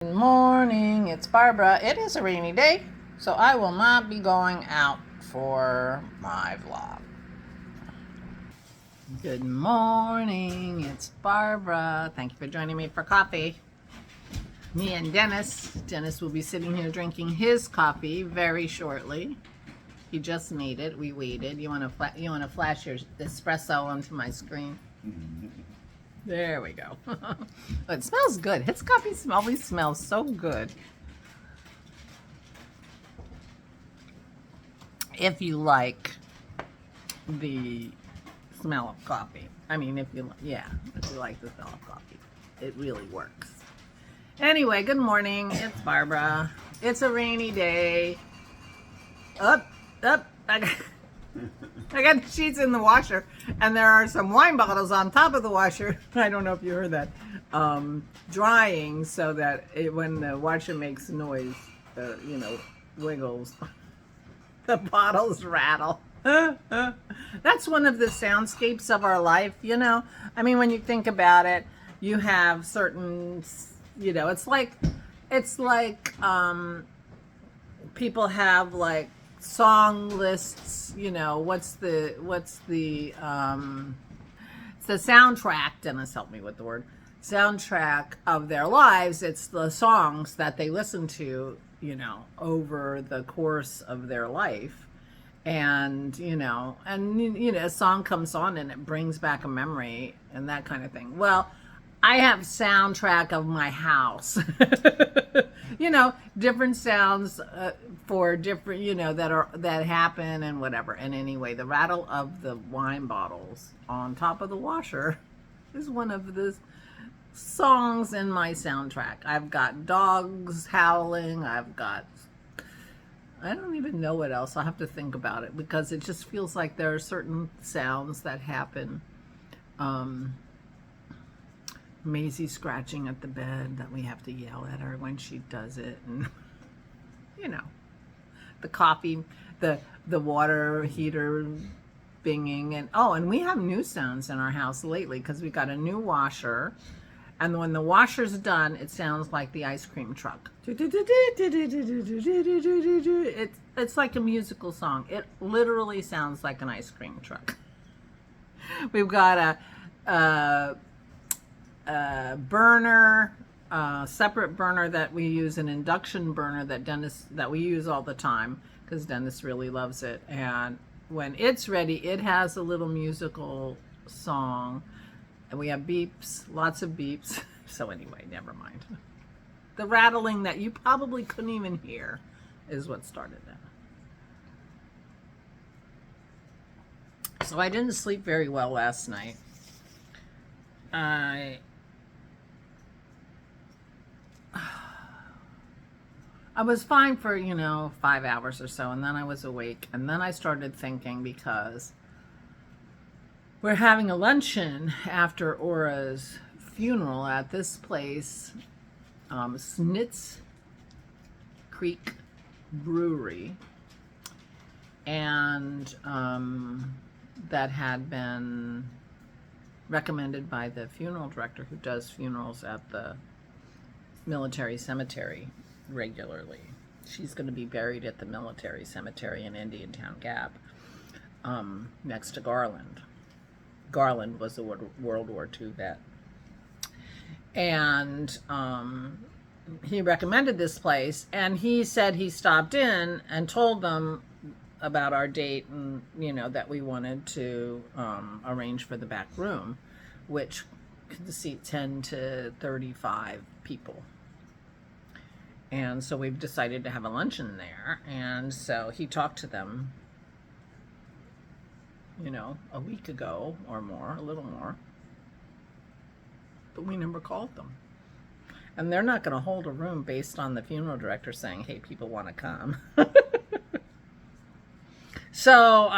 Good morning, it's Barbara. It is a rainy day, so I will not be going out for my vlog. Good morning, it's Barbara. Thank you for joining me for coffee. Me and Dennis. Dennis will be sitting here drinking his coffee very shortly. He just made it. We waited. You want to flash your espresso onto my screen? There we go. It smells good. His coffee always smells so good. If you like the smell of coffee. I mean, if you like the smell of coffee, it really works. Anyway, good morning. It's Barbara. It's a rainy day. Up. I got the sheets in the washer, and there are some wine bottles on top of the washer. I don't know if you heard that. Drying so that when the washer makes noise, wiggles, the bottles rattle. That's one of the soundscapes of our life, I mean, when you think about it, you have certain, it's like people have like song lists, what's the it's the soundtrack. Dennis, help me with the word soundtrack of their lives. It's the songs that they listen to, over the course of their life. And a song comes on and it brings back a memory and that kind of thing. Well, I have soundtrack of my house. Different sounds for different, that happen and whatever. And anyway, the rattle of the wine bottles on top of the washer is one of the songs in my soundtrack. I've got dogs howling. I don't even know what else. I'll have to think about it because it just feels like there are certain sounds that happen. Maisie scratching at the bed that we have to yell at her when she does it, and the coffee, the water heater binging, and we have new sounds in our house lately because we got a new washer, and when the washer's done, it sounds like the ice cream truck. It's like a musical song. It literally sounds like an ice cream truck. We've got a burner, separate burner that we use, an induction burner that we use all the time because Dennis really loves it. And when it's ready, it has a little musical song, and we have beeps, lots of beeps. So anyway, never mind. The rattling that you probably couldn't even hear is what started that. So I didn't sleep very well last night. I was fine for, 5 hours or so, and then I was awake, and then I started thinking because we're having a luncheon after Aura's funeral at this place, Snitz Creek Brewery, and that had been recommended by the funeral director who does funerals at the military cemetery regularly. She's going to be buried at the military cemetery in Indiantown Gap, next to Garland. Garland was a World War II vet. And he recommended this place, and he said he stopped in and told them about our date and, that we wanted to arrange for the back room, which could seat 10 to 35 people. And so we've decided to have a luncheon there. And so he talked to them, a week ago or more, a little more. But we never called them. And they're not going to hold a room based on the funeral director saying, hey, people want to come. So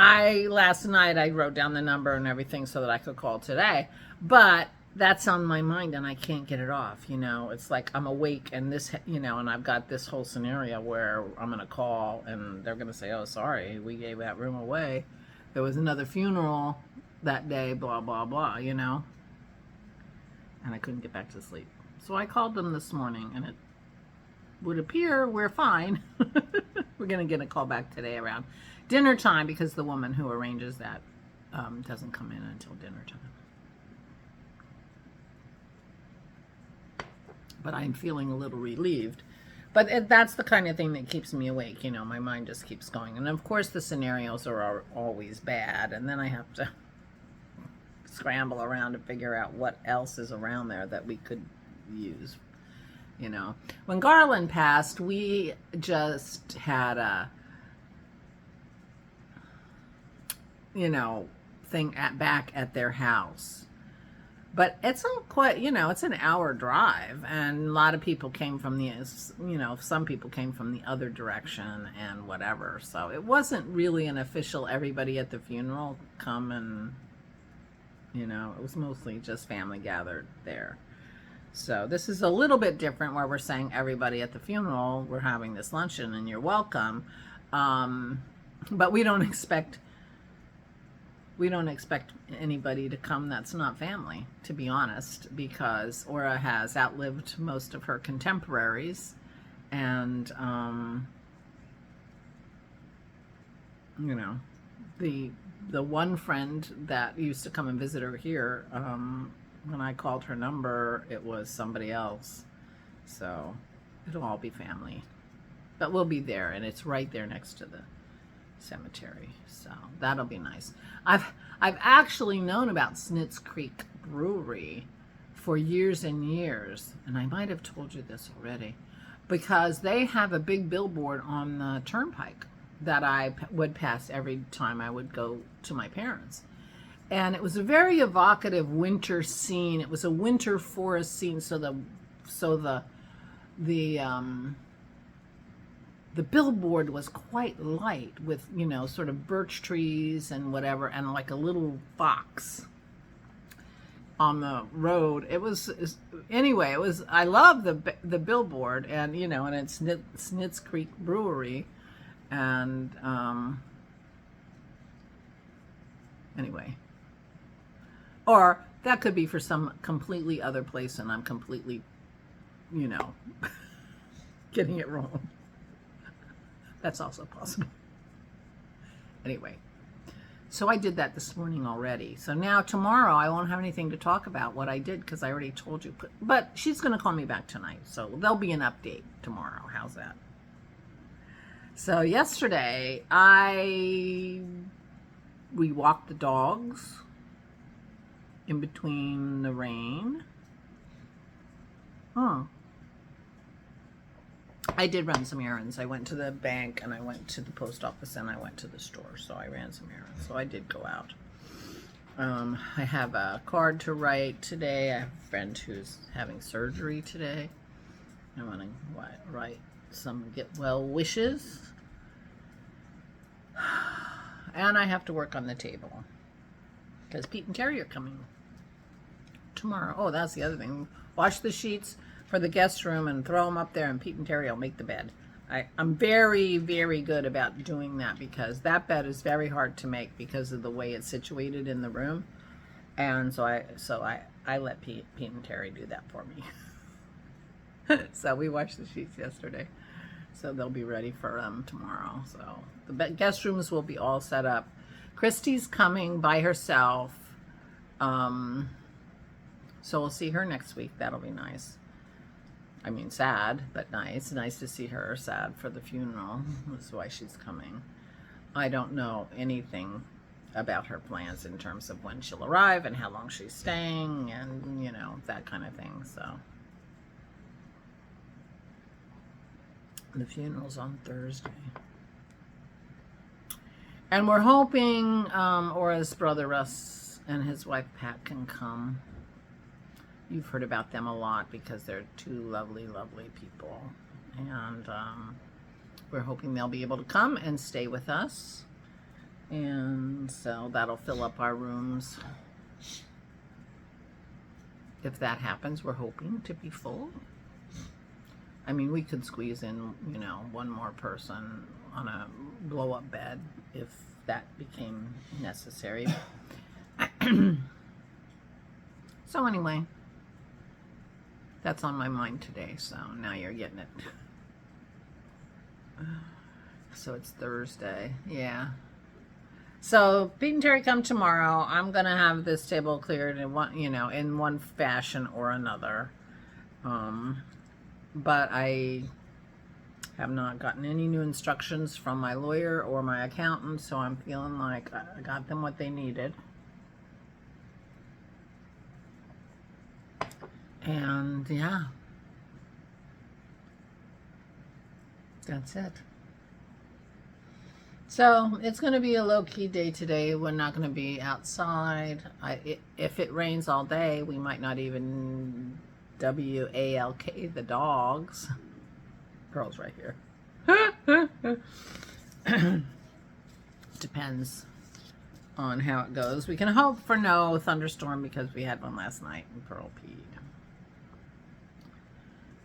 last night I wrote down the number and everything so that I could call today. But that's on my mind and I can't get it off. It's like I'm awake and this, and I've got this whole scenario where I'm going to call and they're going to say, oh, sorry, we gave that room away. There was another funeral that day, blah, blah, blah, And I couldn't get back to sleep. So I called them this morning and would appear we're fine. We're going to get a call back today around dinner time because the woman who arranges that doesn't come in until dinner time. But I'm feeling a little relieved. But that's the kind of thing that keeps me awake. You know, my mind just keeps going. And of course, the scenarios are always bad. And then I have to scramble around to figure out what else is around there that we could use. You know, when Garland passed, we just had a, you know, thing back at their house. But it's not quite, you know, it's an hour drive, and a lot of people came from the, you know, some people came from the other direction and whatever. So it wasn't really an official everybody at the funeral come and, you know, it was mostly just family gathered there. So this is a little bit different where we're saying everybody at the funeral, we're having this luncheon and you're welcome. But we don't expect anybody to come that's not family, to be honest, because Aura has outlived most of her contemporaries, and you know, the one friend that used to come and visit her here, when I called her number, it was somebody else. So it'll all be family, but we'll be there, and it's right there next to the cemetery, so that'll be nice. I've actually known about Snitz Creek Brewery for years and years, and I might have told you this already, because they have a big billboard on the turnpike that I would pass every time I would go to my parents, and it was a very evocative winter scene. It was a winter forest scene, so the billboard was quite light with, you know, sort of birch trees and whatever, and like a little fox on the road. It was, anyway, it was, I love the billboard, and, you know, and it's Snitz Creek Brewery, and anyway, or that could be for some completely other place and I'm completely, you know, getting it wrong. That's also possible. Anyway, so I did that this morning already. So now tomorrow I won't have anything to talk about what I did because I already told you. But she's going to call me back tonight. So there'll be an update tomorrow. How's that? So yesterday we walked the dogs in between the rain. I did run some errands. I went to the bank and I went to the post office and I went to the store. So I ran some errands. So I did go out. I have a card to write today. I have a friend who's having surgery today. I want to write some get well wishes. And I have to work on the table because Pete and Terry are coming tomorrow. Oh, that's the other thing. Wash the sheets for the guest room and throw them up there, and Pete and Terry will make the bed. I'm very, very good about doing that because that bed is very hard to make because of the way it's situated in the room. And so I let Pete and Terry do that for me. So we washed the sheets yesterday. So they'll be ready for tomorrow. So the guest rooms will be all set up. Christy's coming by herself. So we'll see her next week. That'll be nice. I mean, sad, but nice. Nice to see her. Sad for the funeral. That's why she's coming. I don't know anything about her plans in terms of when she'll arrive and how long she's staying and, you know, that kind of thing. So the funeral's on Thursday. And we're hoping Aura's brother Russ and his wife Pat can come. You've heard about them a lot because they're two lovely, lovely people. And we're hoping they'll be able to come and stay with us. And so that'll fill up our rooms. If that happens, we're hoping to be full. I mean, we could squeeze in, you know, one more person on a blow-up bed if that became necessary. So anyway, that's on my mind today, so now you're getting it. So it's Thursday. Yeah. So Pete and Terry come tomorrow. I'm gonna have this table cleared in one, in one fashion or another. But I have not gotten any new instructions from my lawyer or my accountant, so I'm feeling like I got them what they needed. And yeah, that's it. So it's going to be a low-key day today. We're not going to be outside. If it rains all day, we might not even walk the dogs. Pearl's right here. Depends on how it goes. We can hope for no thunderstorm because we had one last night and Pearl peed.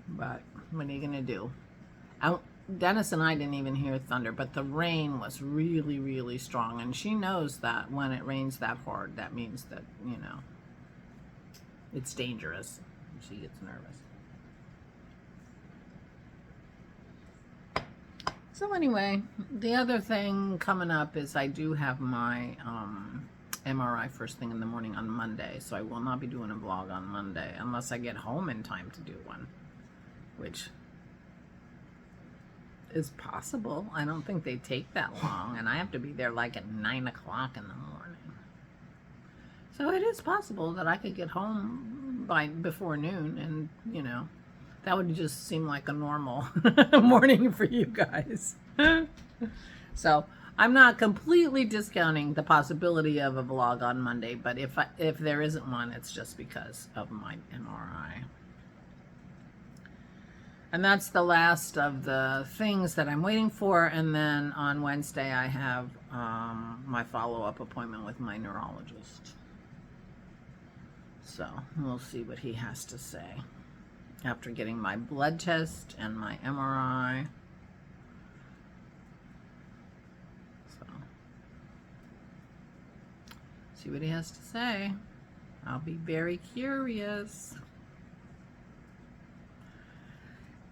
But what are you going to do? Dennis and I didn't even hear thunder, but the rain was really, really strong. And she knows that when it rains that hard, that means that, it's dangerous. She gets nervous. So anyway, the other thing coming up is I do have my MRI first thing in the morning on Monday. So I will not be doing a vlog on Monday unless I get home in time to do one, which is possible. I don't think they take that long, and I have to be there like at 9 o'clock in the morning. So it is possible that I could get home before noon, and that would just seem like a normal morning for you guys. So I'm not completely discounting the possibility of a vlog on Monday, but if there isn't one, it's just because of my MRI. And that's the last of the things that I'm waiting for. And then on Wednesday, I have my follow-up appointment with my neurologist. So we'll see what he has to say after getting my blood test and my MRI. So see what he has to say. I'll be very curious.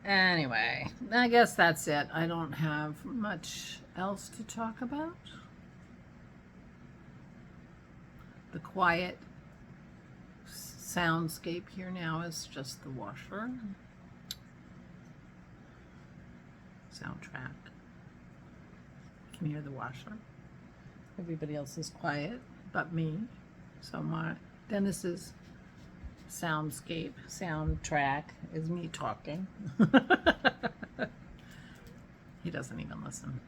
Anyway, I guess that's it. I don't have much else to talk about. The quiet soundscape here now is just the washer. Soundtrack. You can hear the washer. Everybody else is quiet but me. So Dennis's soundtrack is me talking. He doesn't even listen.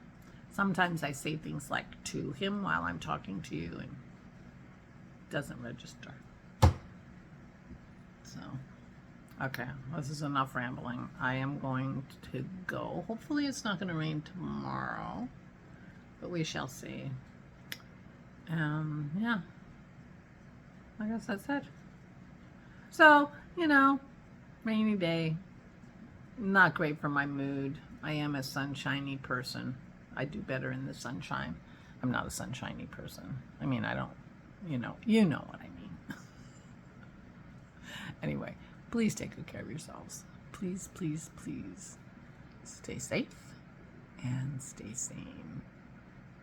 Sometimes I say things like to him while I'm talking to you and it doesn't register. So, okay, this is enough rambling. I am going to go. Hopefully it's not going to rain tomorrow, but we shall see. Yeah, I guess that's it. So, rainy day, not great for my mood. I am a sunshiny person. I do better in the sunshine. I'm not a sunshiny person. I mean, I don't, you know what I mean. Anyway, please take good care of yourselves. Please, please, please stay safe and stay sane.